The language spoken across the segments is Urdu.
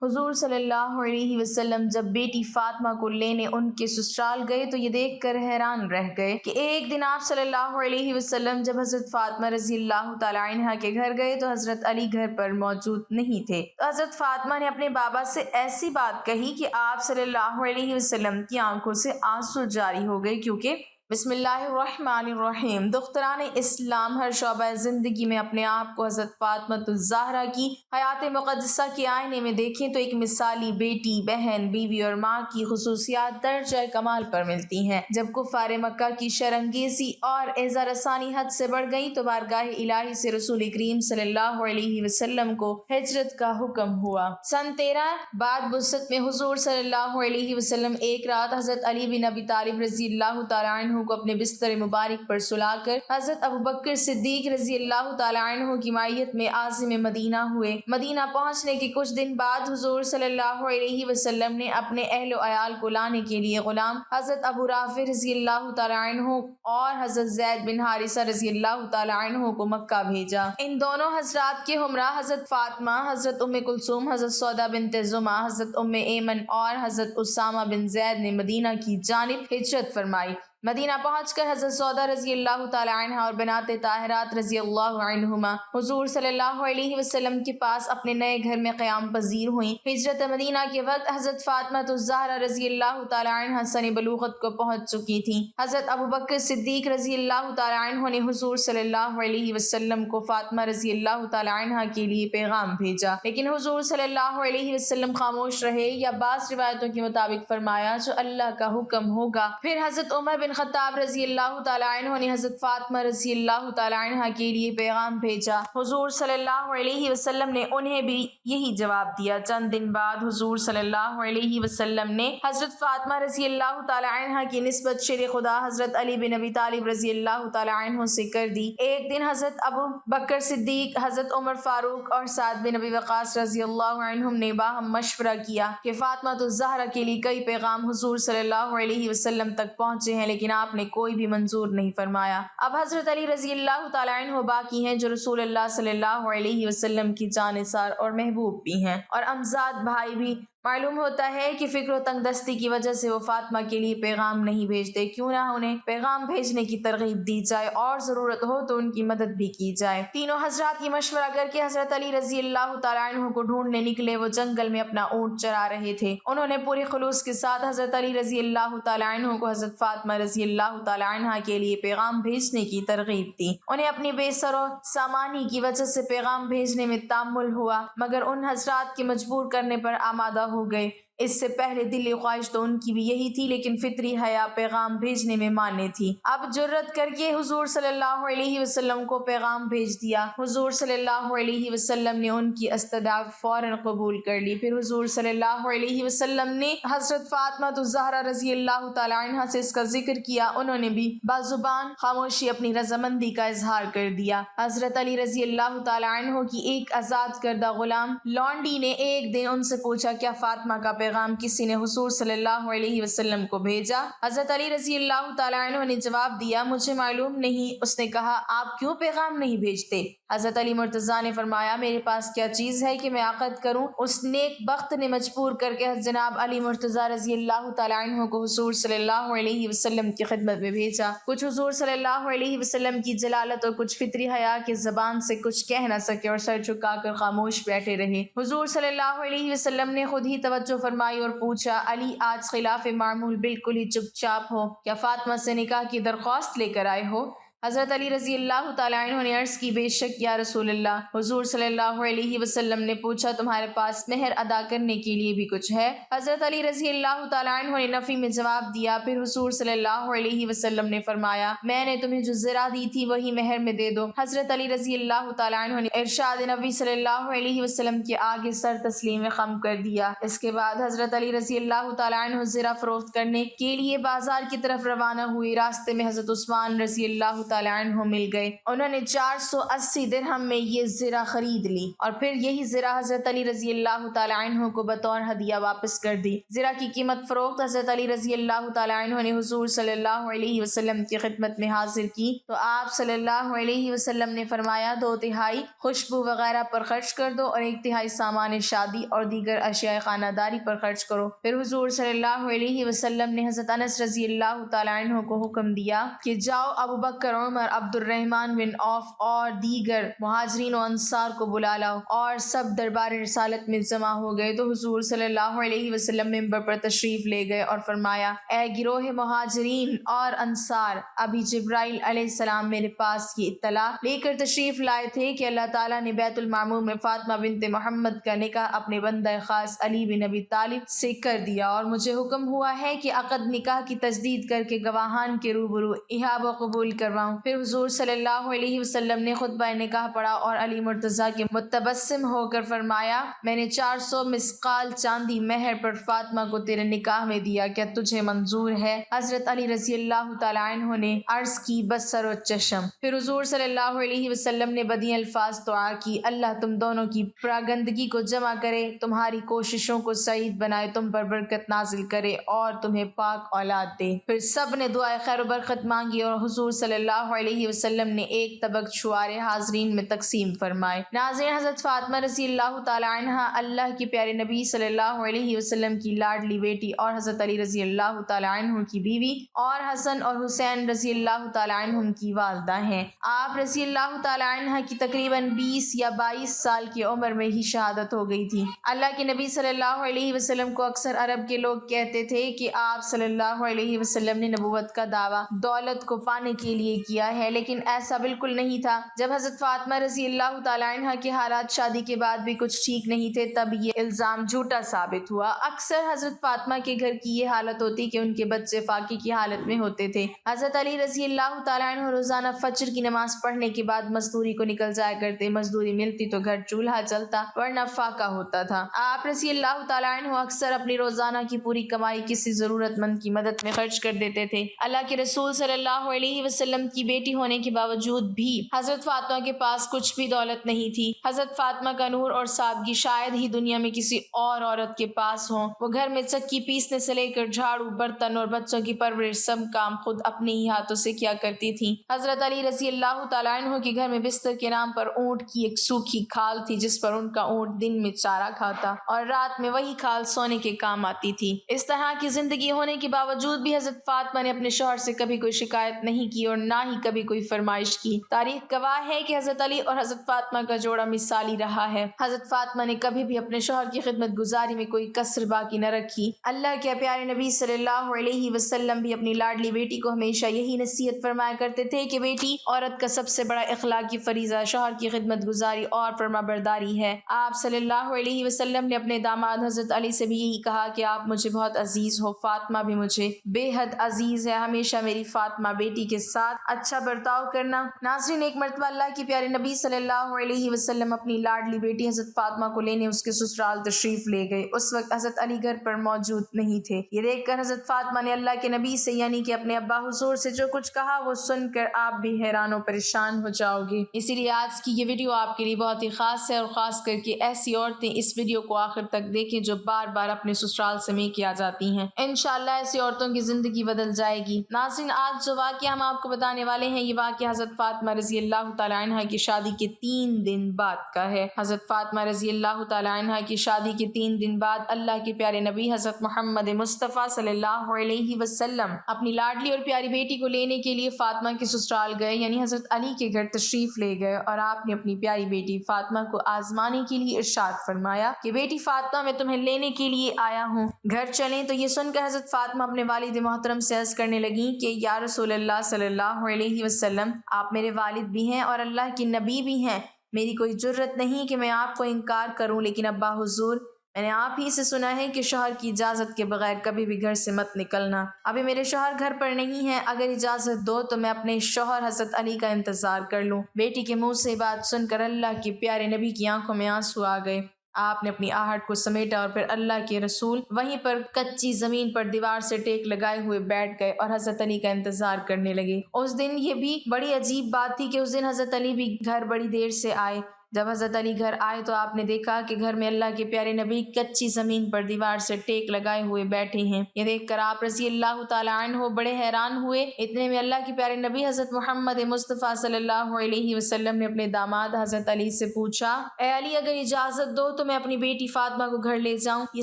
حضور صلی اللہ علیہ وسلم جب بیٹی فاطمہ کو لینے ان کے سسرال گئے تو یہ دیکھ کر حیران رہ گئے کہ ایک دن آپ صلی اللہ علیہ وسلم جب حضرت فاطمہ رضی اللہ تعالی عنہا کے گھر گئے تو حضرت علی گھر پر موجود نہیں تھے۔ تو حضرت فاطمہ نے اپنے بابا سے ایسی بات کہی کہ آپ صلی اللہ علیہ وسلم کی آنکھوں سے آنسو جاری ہو گئے، کیونکہ بسم اللہ الرحمن الرحیم دختران اسلام ہر شعبہ زندگی میں اپنے آپ کو حضرت فاطمہ الزہرا کی حیات مقدسہ کے آئینے میں دیکھیں تو ایک مثالی بیٹی، بہن، بیوی اور ماں کی خصوصیات درجہ کمال پر ملتی ہیں۔ جب کفار مکہ کی شرانگیزی اور اعزا رسانی حد سے بڑھ گئی تو بارگاہ الہی سے رسول کریم صلی اللہ علیہ وسلم کو ہجرت کا حکم ہوا۔ سن 13 بعد بعثت میں حضور صلی اللہ علیہ وسلم ایک رات حضرت علی بن ابی طالب رضی اللہ تعالی عنہ کو اپنے بستر مبارک پر سلا کر حضرت ابوبکر صدیق رضی اللہ تعالی عنہ کی معیت میں عازم مدینہ ہوئے۔ مدینہ پہنچنے کے کچھ دن بعد حضور صلی اللہ علیہ وسلم نے اپنے اہل و عیال کو لانے کے لیے غلام حضرت ابو رافع رضی اللہ تعالی عنہ اور حضرت زید بن حارثہ رضی اللہ تعالی عنہ کو مکہ بھیجا۔ ان دونوں حضرات کے ہمراہ حضرت فاطمہ، حضرت ام کلثوم، حضرت سودا بنت زمعہ، حضرت ام ایمن اور حضرت اسامہ بن زید نے مدینہ کی جانب ہجرت فرمائی۔ مدینہ پہنچ کر حضرت سودا رضی اللہ تعالی عنہا اور بنات طاہرات رضی اللہ عنہما حضور صلی اللہ علیہ وسلم کے پاس اپنے نئے گھر میں قیام پذیر ہوئیں۔ ہجرت مدینہ کے وقت حضرت فاطمہ الزہرا رضی اللہ تعالی عنہا سن بلوغت کو پہنچ چکی تھیں۔ حضرت ابوبکر صدیق رضی اللہ تعالی عنہ نے حضور صلی اللہ علیہ وسلم کو فاطمہ رضی اللہ تعالی عنہا کے لیے پیغام بھیجا، لیکن حضور صلی اللہ علیہ وسلم خاموش رہے، یا بعض روایتوں کے مطابق فرمایا جو اللہ کا حکم ہوگا۔ پھر حضرت عمر بن خطاب رضی اللہ تعالی عنہ نے حضرت فاطمہ رضی اللہ تعالی عنہا کے لیے پیغام بھیجا۔ حضور صلی اللہ علیہ وسلم نے انہیں بھی یہی جواب دیا۔ چند دن بعد حضور صلی اللہ علیہ وسلم نے حضرت فاطمہ رضی اللہ تعالی عنہا کی نسبت شیر خدا حضرت علی بن ابی طالب رضی اللہ تعالی عنہ سے کر دی۔ ایک دن حضرت ابو بکر صدیق، حضرت عمر فاروق اور سعد بن ابی وقاص رضی اللہ عنہم نے باہم مشورہ کیا کہ فاطمہ الزہرا کے لیے کئی پیغام حضور صلی اللہ علیہ وسلم تک پہنچے ہیں، لیکن آپ نے کوئی بھی منظور نہیں فرمایا۔ اب حضرت علی رضی اللہ تعالی عنہ باقی ہیں جو رسول اللہ صلی اللہ علیہ وسلم کی جانثار اور محبوب بھی ہیں، اور امزاد بھائی بھی۔ معلوم ہوتا ہے کہ فکر و تنگ دستی کی وجہ سے وہ فاطمہ کے لیے پیغام نہیں بھیجتے، کیوں نہ انہیں پیغام بھیجنے کی ترغیب دی جائے اور ضرورت ہو تو ان کی مدد بھی کی جائے۔ تینوں حضرات کی مشورہ کر کے حضرت علی رضی اللہ تعالی عنہ کو ڈھونڈنے نکلے۔ وہ جنگل میں اپنا اونٹ چرا رہے تھے۔ انہوں نے پورے خلوص کے ساتھ حضرت علی رضی اللہ تعالی عنہ کو حضرت فاطمہ رضی اللہ تعالی عنہا کے لیے پیغام بھیجنے کی ترغیب دی۔ انہیں اپنی بے سر و سامانی کی وجہ سے پیغام بھیجنے میں تامل ہوا، مگر ان حضرات کے مجبور کرنے پر آمادہ ہو گئے۔ اس سے پہلے دلی خواہش تو ان کی بھی یہی تھی، لیکن فطری حیا پیغام بھیجنے میں مانے تھی۔ اب جرت کر کے حضور صلی اللہ علیہ وسلم کو پیغام بھیج دیا۔ حضور صلی اللہ علیہ وسلم نے ان کی استدعا فوراً قبول کر لی۔ پھر حضور صلی اللہ علیہ وسلم نے حضرت فاطمہ الزہرا رضی اللہ تعالی عنہا سے اس کا ذکر کیا۔ انہوں نے بھی بازبان خاموشی اپنی رضامندی کا اظہار کر دیا۔ حضرت علی رضی اللہ تعالی عنہ کی ایک آزاد کردہ غلام لونڈی نے ایک دن ان سے پوچھا، کیا فاطمہ کا پیغام کسی نے حضور صلی اللہ علیہ وسلم کو بھیجا؟ حضرت علی رضی اللہ تعالی عنہ نے جواب دیا، مجھے معلوم نہیں۔ اس نے کہا، آپ کیوں پیغام نہیں بھیجتے؟ حضرت علی مرتضیٰ نے فرمایا، میرے پاس کیا چیز ہے کہ میں عقد کروں؟ اس نیک بخت نے مجبور کر کے جناب علی مرتضیٰ رضی اللہ تعالی عنہ کو حضور صلی اللہ علیہ وسلم کی خدمت میں بھیجا۔ کچھ حضور صلی اللہ علیہ وسلم کی جلالت اور کچھ فطری حیا کی زبان سے کچھ کہہ نہ سکے اور سر جھکا کر خاموش بیٹھے رہے۔ حضور صلی اللہ علیہ وسلم نے خود ہی توجہ فرمائی اور پوچھا، علی آج خلاف معمول بالکل ہی چپ چاپ ہو، کیا فاطمہ سے نکاح کی درخواست لے کر آئے ہو؟ حضرت علی رضی اللہ تعالی عنہ نے عرض کی، بے شک یا رسول اللہ۔ حضور صلی اللہ علیہ وسلم نے پوچھا، تمہارے پاس مہر ادا کرنے کے لیے بھی کچھ ہے؟ حضرت علی رضی اللہ تعالی عنہ نے نفی میں جواب دیا۔ پھر حضور صلی اللہ علیہ وسلم نے فرمایا، میں نے تمہیں جو زرہ دی تھی وہی مہر میں دے دو۔ حضرت علی رضی اللہ تعالی عنہ نے ارشاد نبی صلی اللہ علیہ وسلم کے آگے سر تسلیم خم کر دیا۔ اس کے بعد حضرت علی رضی اللہ تعالی عنہ زرہ فروخت کرنے کے لیے بازار کی طرف روانہ ہوئے۔ راستے میں حضرت عثمان رضی اللہ تعالی تعالی عنہ مل گئے۔ انہوں نے 480 درہم میں یہ زرہ خرید لی اور پھر یہی زرہ حضرت علی رضی اللہ تعالی عنہ کو بطور ہدیہ واپس کر دی۔ زرہ کی قیمت فروخت حضرت علی رضی اللہ تعالی عنہ نے حضور صلی اللہ علیہ وسلم کی خدمت میں حاضر کی تو آپ صلی اللہ علیہ وسلم نے فرمایا 2/3 خوشبو وغیرہ پر خرچ کر دو اور 1/3 سامان شادی اور دیگر اشیاء خانہ داری پر خرچ کرو۔ پھر حضور صلی اللہ علیہ وسلم نے حضرت انس رضی اللہ تعالی عنہ کو حکم دیا کہ جاؤ ابو بکر، عمر، عبد الرحمن بن عوف اور دیگر مہاجرین و انصار کو بلا لاؤ، اور سب دربار رسالت میں جمع ہو گئے تو حضور صلی اللہ علیہ وسلم ممبر پر تشریف لے گئے اور فرمایا اے گروہ مہاجرین اور انصار، ابھی جبرائیل علیہ السلام میرے پاس یہ اطلاع لے کر تشریف لائے تھے کہ اللہ تعالیٰ نے بیت المعمور میں فاطمہ بنت محمد کا نکاح اپنے بندہ خاص علی بن ابی طالب سے کر دیا، اور مجھے حکم ہوا ہے کہ عقد نکاح کی تجدید کر کے گواہان کے روبرو ایحاب و قبول کرواؤں۔ پھر حضور صلی اللہ علیہ وسلم نے خطبہ نکاح پڑھا اور علی مرتضیٰ کے متبسم ہو کر فرمایا میں نے 400 مسقال چاندی مہر پر فاطمہ کو تیرے نکاح میں دیا، کیا تجھے منظور ہے؟ حضرت علی رضی اللہ تعالی عنہ نے عرض کی بس سر و چشم۔ پھر حضور صلی اللہ علیہ وسلم نے بدیع الفاظ دعا کی اللہ تم دونوں کی پراگندگی کو جمع کرے، تمہاری کوششوں کو سعید بنائے، تم پر برکت نازل کرے اور تمہیں پاک اولاد دے۔ پھر سب نے دعائے خیر و برکت مانگی اور حضور صلی اللہ علیہ وسلم نے ایک طبق چھوارے حاضرین میں تقسیم فرمائے۔ ناظرین، حضرت فاطمہ رضی اللہ تعالی عنہا اللہ کے پیارے نبی صلی اللہ علیہ وسلم کی لاڈلی بیٹی اور حضرت علی رضی اللہ تعالی عنہ کی بیوی اور حسن اور حسین رضی اللہ تعالی عنہم کی والدہ ہیں۔ آپ رضی اللہ تعالی عنہ کی تقریباً 20 یا 22 سال کی عمر میں ہی شہادت ہو گئی تھی۔ اللہ کے نبی صلی اللہ علیہ وسلم کو اکثر عرب کے لوگ کہتے تھے کہ آپ صلی اللہ علیہ وسلم نے نبوت کا دعویٰ دولت کو پانے کے لیے کیا ہے، لیکن ایسا بالکل نہیں تھا۔ جب حضرت فاطمہ رضی اللہ تعالی عنہ کے حالات شادی کے بعد بھی کچھ ٹھیک نہیں تھے تب یہ الزام جھوٹا ثابت ہوا۔ اکثر حضرت فاطمہ کے گھر کی یہ حالت ہوتی کہ ان کے بچے فاقے کی حالت میں ہوتے تھے۔ حضرت علی رضی اللہ تعالی عنہ روزانہ فجر کی نماز پڑھنے کے بعد مزدوری کو نکل جایا کرتے، مزدوری ملتی تو گھر چولہا چلتا ورنہ فاقہ ہوتا تھا۔ آپ رضی اللہ تعالی عنہ اکثر اپنی روزانہ کی پوری کمائی کسی ضرورت مند کی مدد میں خرچ کر دیتے تھے۔ اللہ کے رسول صلی اللہ علیہ وسلم کی بیٹی ہونے کے باوجود بھی حضرت فاطمہ کے پاس کچھ بھی دولت نہیں تھی۔ حضرت فاطمہ کا نور اور سادگی شاید ہی دنیا میں کسی اور عورت کے پاس ہوں۔ وہ گھر میں چکی پیسنے سے لے کر جھاڑو، برتن اور بچوں کی پرورش سب کام خود اپنے ہی ہاتھوں سے کیا کرتی تھی۔ حضرت علی رضی اللہ تعالی عنہ کے گھر میں بستر کے نام پر اونٹ کی ایک سوکھی کھال تھی جس پر ان کا اونٹ دن میں چارہ کھاتا اور رات میں وہی کھال سونے کے کام آتی تھی۔ اس طرح کی زندگی ہونے کے باوجود بھی حضرت فاطمہ نے اپنے شوہر سے کبھی کوئی شکایت نہیں کی اور نہ ہی کبھی کوئی فرمائش کی۔ تاریخ گواہ ہے کہ حضرت علی اور حضرت فاطمہ کا جوڑا مثالی رہا ہے۔ حضرت فاطمہ نے کبھی بھی اپنے شوہر کی خدمت گزاری میں کوئی کسر باقی نہ رکھی۔ اللہ کے پیارے نبی صلی اللہ علیہ وسلم بھی اپنی لاڈلی بیٹی کو ہمیشہ یہی نصیحت فرمایا کرتے تھے کہ بیٹی، عورت کا سب سے بڑا اخلاقی فریضہ شوہر کی خدمت گزاری اور فرما برداری ہے۔ آپ صلی اللہ علیہ وسلم نے اپنے داماد حضرت علی سے بھی یہی کہا کہ آپ مجھے بہت عزیز ہو، فاطمہ بھی مجھے بے حد عزیز ہے، ہمیشہ میری فاطمہ بیٹی کے ساتھ اچھا برتاؤ کرنا۔ ناظرین، ایک مرتبہ اللہ کے پیارے نبی صلی اللہ علیہ وسلم اپنی لاڈلی بیٹی حضرت فاطمہ کو لینے اس کے سسرال تشریف لے گئے۔ اس وقت حضرت علی گھر پر موجود نہیں تھے۔ یہ دیکھ کر حضرت فاطمہ نے اللہ کے نبی سے یعنی کہ اپنے ابا حضور سے جو کچھ کہا وہ سن کر آپ بھی حیران و پریشان ہو جاؤ گے۔ اسی لیے آج کی یہ ویڈیو آپ کے لیے بہت ہی خاص ہے، اور خاص کر کے ایسی عورتیں اس ویڈیو کو آخر تک دیکھیں جو بار بار اپنے سسرال سے میکے آ جاتی ہیں۔ انشاءاللہ ایسی عورتوں کی زندگی بدل جائے گی۔ ناظرین، آج جو واقعہ ہم آپ کو بتانے والے ہیں یہ واقعہ حضرت فاطمہ رضی اللہ تعالی عنہ کی شادی کے 3 دن بعد کا ہے۔ حضرت فاطمہ رضی اللہ تعالی عنہ کی شادی کے 3 دن بعد اللہ کے پیارے نبی حضرت محمد مصطفیٰ صلی اللہ علیہ وسلم اپنی لاڈلی اور پیاری بیٹی کو لینے کے لیے فاطمہ کے سسرال گئے، یعنی حضرت علی کے گھر تشریف لے گئے، اور آپ نے اپنی پیاری بیٹی فاطمہ کو آزمانے کے لیے ارشاد فرمایا کہ بیٹی فاطمہ، میں تمہیں لینے کے لیے آیا ہوں، گھر چلیں۔ تو یہ سن کر حضرت فاطمہ اپنے والد محترم سے عرض کرنے لگیں کہ یا رسول اللہ صلی اللہ علیہ وسلم، آپ میرے والد بھی ہیں اور اللہ کے نبی بھی ہیں، میری کوئی جرت نہیں کہ میں آپ کو انکار کروں، لیکن ابا حضور، میں نے آپ ہی سے سنا ہے کہ شوہر کی اجازت کے بغیر کبھی بھی گھر سے مت نکلنا۔ ابھی میرے شوہر گھر پر نہیں ہیں، اگر اجازت دو تو میں اپنے شوہر حضرت علی کا انتظار کر لوں۔ بیٹی کے منہ سے بات سن کر اللہ کے پیارے نبی کی آنکھوں میں آنسو آ گئے۔ آپ نے اپنی آہٹ کو سمیٹا اور پھر اللہ کے رسول وہیں پر کچی زمین پر دیوار سے ٹیک لگائے ہوئے بیٹھ گئے اور حضرت علی کا انتظار کرنے لگے۔ اس دن یہ بھی بڑی عجیب بات تھی کہ اس دن حضرت علی بھی گھر بڑی دیر سے آئے۔ جب حضرت علی گھر آئے تو آپ نے دیکھا کہ گھر میں اللہ کے پیارے نبی کچی زمین پر دیوار سے ٹیک لگائے ہوئے بیٹھے ہیں۔ یہ دیکھ کر آپ رضی اللہ تعالیٰ عنہ بڑے حیران ہوئے۔ اتنے میں اللہ کے پیارے نبی حضرت محمد مصطفیٰ صلی اللہ علیہ وسلم نے اپنے داماد حضرت علی سے پوچھا، اے علی اگر اجازت دو تو میں اپنی بیٹی فاطمہ کو گھر لے جاؤں؟ یہ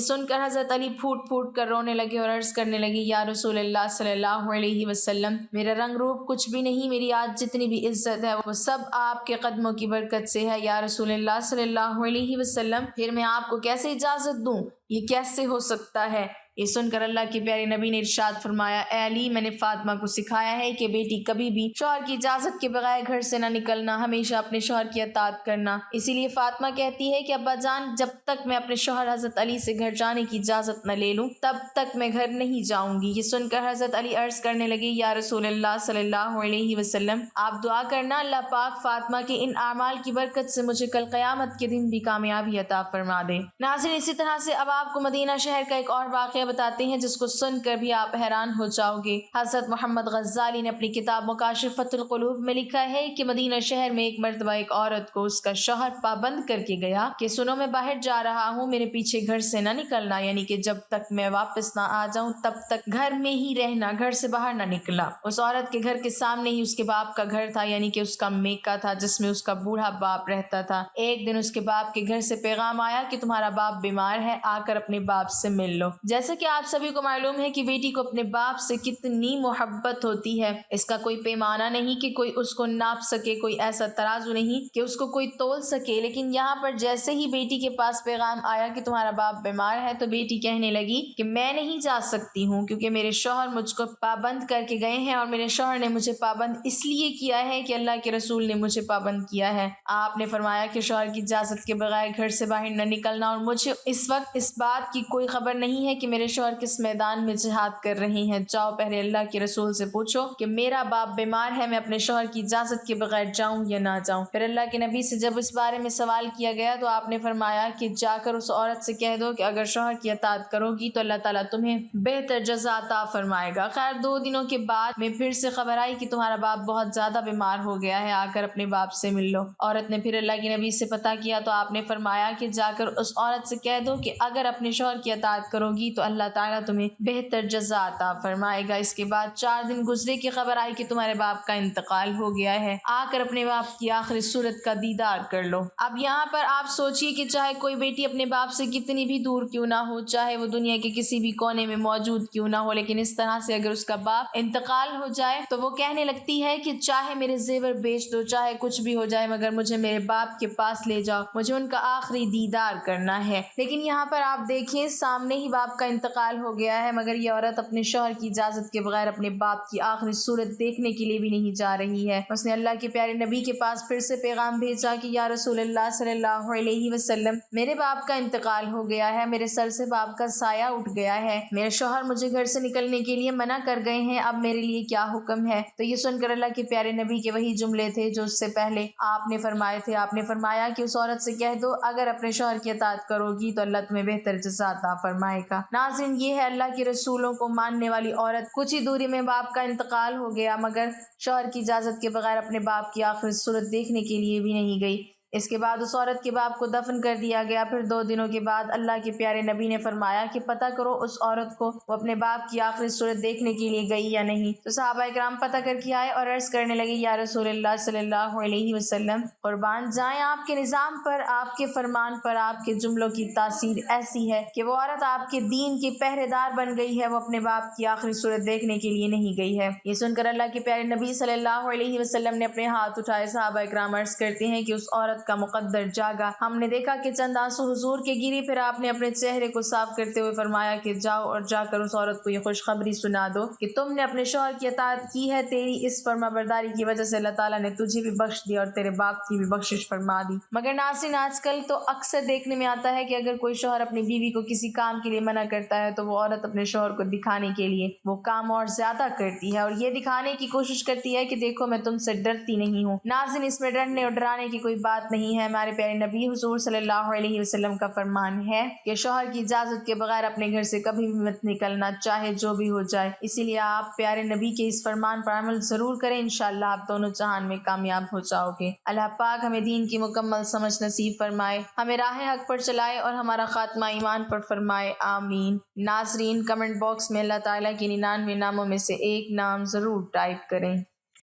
سن کر حضرت علی پھوٹ پھوٹ کر رونے لگے اور عرض کرنے لگے، یا رسول اللہ صلی اللہ علیہ وسلم، میرا رنگ روپ کچھ بھی نہیں، میری آج جتنی بھی عزت ہے وہ سب آپ کے قدموں کی برکت سے ہے یا رسول اللہ صلی اللہ علیہ وسلم، پھر میں آپ کو کیسے اجازت دوں؟ یہ کیسے ہو سکتا ہے؟ یہ سن کر اللہ کے پیارے نبی نے ارشاد فرمایا، اے علی میں نے فاطمہ کو سکھایا ہے کہ بیٹی کبھی بھی شوہر کی اجازت کے بغیر گھر سے نہ نکلنا، ہمیشہ اپنے شوہر کی اطاعت کرنا۔ اسی لیے فاطمہ کہتی ہے کہ ابا جان، جب تک میں اپنے شوہر حضرت علی سے گھر جانے کی اجازت نہ لے لوں تب تک میں گھر نہیں جاؤں گی۔ یہ سن کر حضرت علی عرض کرنے لگے، یا رسول اللہ صلی اللہ علیہ وسلم، آپ دعا کرنا اللہ پاک فاطمہ کے ان اعمال کی برکت سے مجھے کل قیامت کے دن بھی کامیابی عطا فرما دے۔ ناظرین، اسی طرح سے اب آپ کو مدینہ شہر کا ایک اور واقعہ بتاتے ہیں جس کو سن کر بھی آپ حیران ہو جاؤ گے۔ حضرت محمد غزالی نے اپنی کتاب مکاشفۃ القلوب میں لکھا ہے کہ مدینہ شہر میں ایک مرتبہ ایک عورت کو اس کا شوہر پابند کر کے گیا کہ سنو میں باہر جا رہا ہوں، میرے پیچھے گھر سے نہ نکلنا، یعنی کہ جب تک میں واپس نہ آ جاؤں تب تک گھر میں ہی رہنا، گھر سے باہر نہ نکلا۔ اس عورت کے گھر کے سامنے ہی اس کے باپ کا گھر تھا، یعنی کہ اس کا میکہ تھا جس میں اس کا بوڑھا باپ رہتا تھا۔ ایک دن اس کے باپ کے گھر سے پیغام آیا کہ تمہارا باپ بیمار ہے، آ کر اپنے باپ سے مل لو۔ جیسا کہ آپ سبھی کو معلوم ہے کہ بیٹی کو اپنے باپ سے کتنی محبت ہوتی ہے، اس کا کوئی پیمانہ نہیں کہ کوئی اس کو ناپ سکے، کوئی ایسا ترازو نہیں کہ اس کو کوئی تول سکے۔ لیکن یہاں پر جیسے ہی بیٹی کے پاس پیغام آیا کہ تمہارا باپ بیمار ہے تو بیٹی کہنے لگی کہ میں نہیں جا سکتی ہوں کیونکہ میرے شوہر مجھ کو پابند کر کے گئے ہیں، اور میرے شوہر نے مجھے پابند اس لیے کیا ہے کہ اللہ کے رسول نے مجھے پابند کیا ہے۔ آپ نے فرمایا کہ شوہر کی اجازت کے بغیر گھر سے باہر نہ نکلنا، اور مجھے اس وقت اس بات کی کوئی خبر نہیں ہے کہ میرے شوہر کس میدان میں جہاد کر رہے ہیں۔ جاؤ پہلے اللہ کے رسول سے پوچھو کہ میرا باپ بیمار ہے، میں اپنے شوہر کی اجازت کے بغیر جاؤں یا نہ جاؤں۔ پھر اللہ کے نبی سے جب اس بارے میں سوال کیا گیا تو آپ نے فرمایا کہ جا کر اس عورت سے کہہ دو کہ اگر شوہر کی اطاعت کرو گی تو اللہ تعالیٰ تمہیں بہتر جزا عطا فرمائے گا۔ خیر 2 دنوں کے بعد میں پھر سے خبر آئی کہ تمہارا باپ بہت زیادہ بیمار ہو گیا ہے، آ کر اپنے باپ سے مل لو۔ عورت نے پھر اللہ کے نبی سے پتہ کیا تو آپ نے فرمایا کہ جا کر اس عورت سے کہہ دو کہ اگر اپنے شوہر کی اطاعت کرو گی تو اللہ تعالیٰ تمہیں بہتر جزا عطا فرمائے گا۔ اس کے بعد 4 دن گزرے کہ خبر آئی کہ تمہارے باپ کا انتقال ہو گیا ہے، آ کر اپنے باپ کی آخری صورت کا دیدار کر لو۔ اب یہاں پر آپ سوچئے کہ چاہے کوئی بیٹی اپنے باپ سے کتنی بھی دور کیوں نہ ہو، چاہے وہ دنیا کے کسی بھی کونے میں موجود کیوں نہ ہو، لیکن اس طرح سے اگر اس کا باپ انتقال ہو جائے تو وہ کہنے لگتی ہے کہ چاہے میرے زیور بیچ دو، چاہے کچھ بھی ہو جائے، مگر مجھے میرے باپ کے پاس لے جاؤ، مجھے ان کا آخری دیدار کرنا ہے۔ لیکن یہاں پر آپ دیکھیں سامنے ہی باپ کا انتقال ہو گیا ہے، مگر یہ عورت اپنے شوہر کی اجازت کے بغیر اپنے باپ کی آخری صورت دیکھنے کے لیے بھی نہیں جا رہی ہے۔ اس نے اللہ کے پیارے نبی کے پاس پھر سے پیغام بھیجا کہ یا رسول اللہ صلی اللہ علیہ وسلم، میرے باپ کا انتقال ہو گیا ہے، میرے سر سے باپ کا سایہ اٹھ گیا ہے، میرے شوہر مجھے گھر سے نکلنے کے لیے منع کر گئے ہیں، اب میرے لیے کیا حکم ہے؟ تو یہ سن کر اللہ کے پیارے نبی کے وہی جملے تھے جو اس سے پہلے آپ نے فرمائے تھے۔ آپ نے فرمایا کہ اس عورت سے کہہ دو اگر اپنے شوہر کی اطاعت کرو گی تو اللہ تمہیں بہتر جزا عطا فرمائے گا۔ ناظرین، یہ ہے اللہ کے رسولوں کو ماننے والی عورت۔ کچھ ہی دوری میں باپ کا انتقال ہو گیا مگر شوہر کی اجازت کے بغیر اپنے باپ کی آخری صورت دیکھنے کے لیے بھی نہیں گئی۔ اس کے بعد اس عورت کے باپ کو دفن کر دیا گیا۔ پھر 2 دنوں کے بعد اللہ کے پیارے نبی نے فرمایا کہ پتہ کرو اس عورت کو وہ اپنے باپ کی آخری صورت دیکھنے کے لیے گئی یا نہیں۔ تو صحابہ کرام پتہ کر کے آئے اور عرض کرنے لگے، یا رسول اللہ صلی اللہ علیہ وسلم، قربان جائیں آپ کے نظام پر، آپ کے فرمان پر، آپ کے جملوں کی تاثیر ایسی ہے کہ وہ عورت آپ کے دین کی پہرے دار بن گئی ہے، وہ اپنے باپ کی آخری صورت دیکھنے کے لیے نہیں گئی ہے۔ یہ سن کر اللہ کے پیارے نبی صلی اللہ علیہ وسلم نے اپنے ہاتھ اٹھائے۔ صحابہ کرام عرض کرتے ہیں کہ اس عورت کا مقدر جاگا، ہم نے دیکھا کہ چند آنسو حضور کے گری، پھر آپ نے اپنے چہرے کو صاف کرتے ہوئے فرمایا کہ جاؤ اور جا کر اس عورت کو یہ خوشخبری سنا دو کہ تم نے اپنے شوہر کی اطاعت کی ہے، تیری اس فرما برداری کی وجہ سے اللہ تعالیٰ نے تجھے بھی بخش دیا اور تیرے باپ کی بھی بخشش فرما دی۔ مگر ناظرین، آج کل تو اکثر دیکھنے میں آتا ہے کہ اگر کوئی شوہر اپنی بیوی کو کسی کام کے لیے منع کرتا ہے تو وہ عورت اپنے شوہر کو دکھانے کے لیے وہ کام اور زیادہ کرتی ہے اور یہ دکھانے کی کوشش کرتی ہے کہ دیکھو میں تم سے ڈرتی نہیں ہوں۔ ناظرین، اس میں ڈرنے اور ڈرانے کی کوئی بات بات نہیں ہے۔ ہمارے پیارے نبی حضور صلی اللہ علیہ وسلم کا فرمان ہے کہ شوہر کی اجازت کے بغیر اپنے گھر سے کبھی بھی مت نکلنا، چاہے جو بھی ہو جائے۔ اسی لیے آپ پیارے نبی کے اس فرمان پر عمل ضرور کریں، انشاءاللہ آپ دونوں جہان میں کامیاب ہو جاؤ گے۔ اللہ پاک ہمیں دین کی مکمل سمجھ نصیب فرمائے، ہمیں راہ حق پر چلائے اور ہمارا خاتمہ ایمان پر فرمائے، آمین۔ ناظرین، کمنٹ باکس میں اللہ تعالیٰ کے 99 ناموں میں سے ایک نام ضرور ٹائپ کریں۔